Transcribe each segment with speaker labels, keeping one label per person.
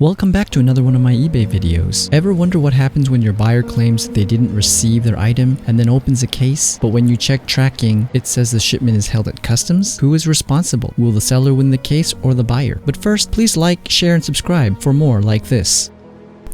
Speaker 1: Welcome back to another one of my eBay videos. Ever wonder what happens when your buyer claims they didn't receive their item and then opens a case, but when you check tracking, it says the shipment is held at customs? Who is responsible? Will the seller win the case or the buyer? But first, please like, share, and subscribe for more like this.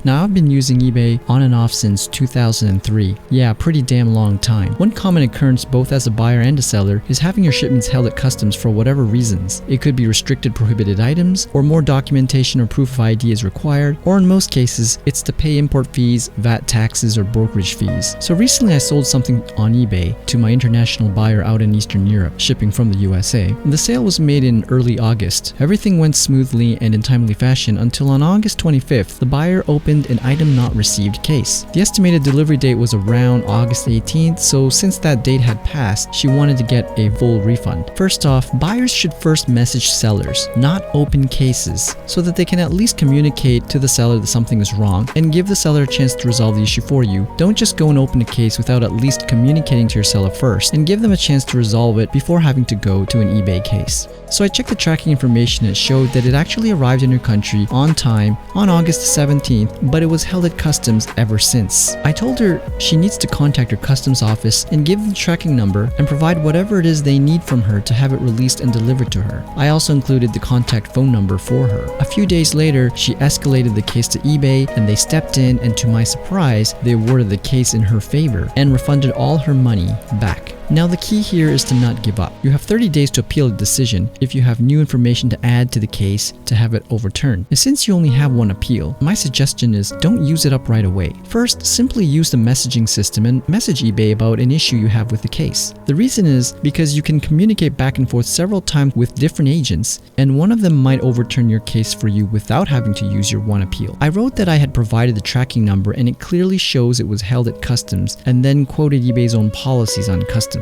Speaker 1: Now, I've been using eBay on and off since 2003. Yeah, pretty damn long time. One common occurrence both as a buyer and a seller is having your shipments held at customs for whatever reasons. It could be restricted prohibited items, or more documentation or proof of ID is required, or in most cases, it's to pay import fees, VAT taxes, or brokerage fees. So recently I sold something on eBay to my international buyer out in Eastern Europe, shipping from the USA. The sale was made in early August. Everything went smoothly and in timely fashion until on August 25th, the buyer opened an item not received case. The estimated delivery date was around August 18th, so since that date had passed, she wanted to get a full refund. First off, buyers should first message sellers, not open cases, so that they can at least communicate to the seller that something is wrong and give the seller a chance to resolve the issue for you. Don't just go and open a case without at least communicating to your seller first, and give them a chance to resolve it before having to go to an eBay case. So I checked the tracking information and it showed that it actually arrived in her country on time on August 17th, but it was held at customs ever since. I told her she needs to contact her customs office and give them the tracking number and provide whatever it is they need from her to have it released and delivered to her. I also included the contact phone number for her. A few days later, she escalated the case to eBay and they stepped in, and to my surprise, they awarded the case in her favor and refunded all her money back. Now the key here is to not give up. You have 30 days to appeal a decision if you have new information to add to the case to have it overturned. And since you only have one appeal, my suggestion is don't use it up right away. First, simply use the messaging system and message eBay about an issue you have with the case. The reason is because you can communicate back and forth several times with different agents, and one of them might overturn your case for you without having to use your one appeal. I wrote that I had provided the tracking number and it clearly shows it was held at customs, and then quoted eBay's own policies on customs.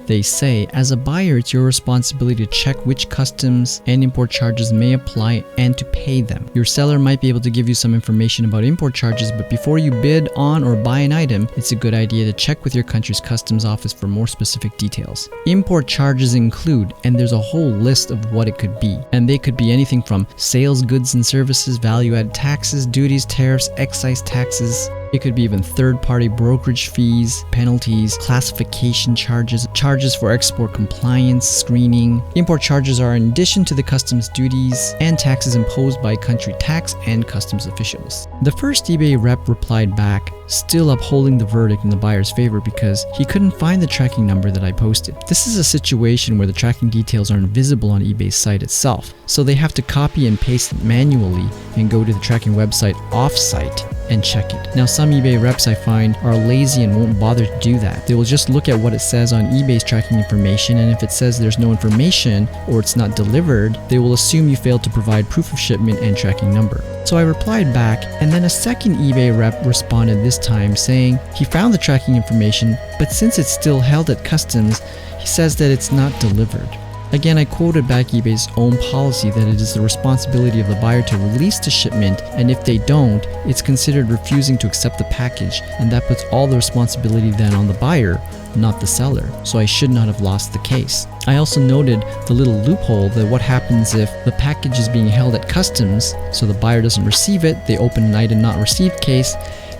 Speaker 1: They say, as a buyer, it's your responsibility to check which customs and import charges may apply and to pay them. Your seller might be able to give you some information about import charges, but before you bid on or buy an item, it's a good idea to check with your country's customs office for more specific details. Import charges include, and there's a whole list of what it could be, and they could be anything from sales, goods and services, value-added taxes, duties, tariffs, excise taxes. It could be even third-party brokerage fees, penalties, classification charges, charges for export compliance, screening. Import charges are in addition to the customs duties and taxes imposed by country tax and customs officials. The first eBay rep replied back, still upholding the verdict in the buyer's favor because he couldn't find the tracking number that I posted. This is a situation where the tracking details aren't visible on eBay's site itself, so they have to copy and paste it manually and go to the tracking website off-site and check it. Now, some eBay reps I find are lazy and won't bother to do that. They will just look at what it says on eBay's tracking information, and if it says there's no information or it's not delivered, they will assume you failed to provide proof of shipment and tracking number. So I replied back, and then a second eBay rep responded this time saying he found the tracking information, but since it's still held at customs, he says that it's not delivered. Again, I quoted back eBay's own policy that it is the responsibility of the buyer to release the shipment, and if they don't, it's considered refusing to accept the package, and that puts all the responsibility then on the buyer, not the seller, so I should not have lost the case. I also noted the little loophole that what happens if the package is being held at customs, so the buyer doesn't receive it, they open an item not received case,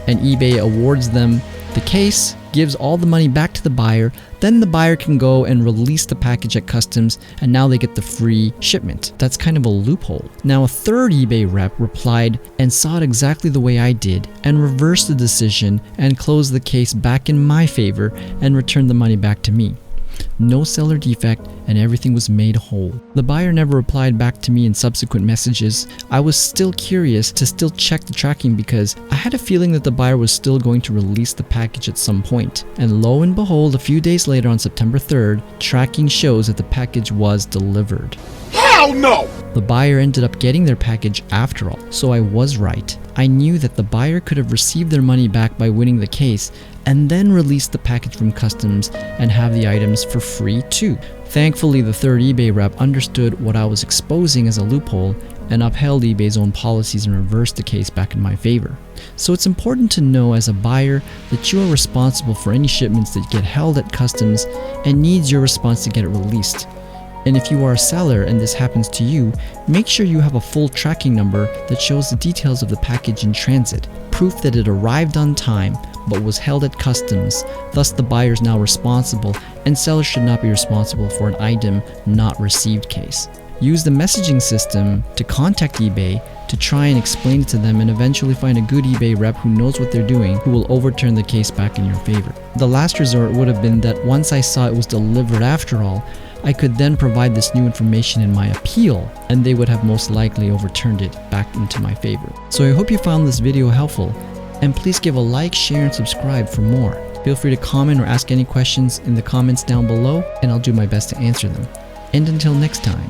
Speaker 1: and eBay awards them the case, gives all the money back to the buyer, then the buyer can go and release the package at customs, and now they get the free shipment. That's kind of a loophole. Now, a third eBay rep replied and saw it exactly the way I did and reversed the decision and closed the case back in my favor and returned the money back to me. No seller defect, and everything was made whole. The buyer never replied back to me in subsequent messages. I was still curious to still check the tracking because I had a feeling that the buyer was still going to release the package at some point. And lo and behold, a few days later on September 3rd, tracking shows that the package was delivered.
Speaker 2: Hell no!
Speaker 1: The buyer ended up getting their package after all, so I was right. I knew that the buyer could have received their money back by winning the case and then release the package from customs and have the items for free too. Thankfully, the third eBay rep understood what I was exposing as a loophole and upheld eBay's own policies and reversed the case back in my favor. So it's important to know as a buyer that you are responsible for any shipments that get held at customs and needs your response to get it released. And if you are a seller and this happens to you, make sure you have a full tracking number that shows the details of the package in transit, proof that it arrived on time but was held at customs, thus the buyer is now responsible, and seller should not be responsible for an item not received case. Use the messaging system to contact eBay to try and explain it to them, and eventually find a good eBay rep who knows what they're doing, who will overturn the case back in your favor. The last resort would have been that once I saw it was delivered after all, I could then provide this new information in my appeal, and they would have most likely overturned it back into my favor. So I hope you found this video helpful, and please give a like, share, and subscribe for more. Feel free to comment or ask any questions in the comments down below, and I'll do my best to answer them. And until next time.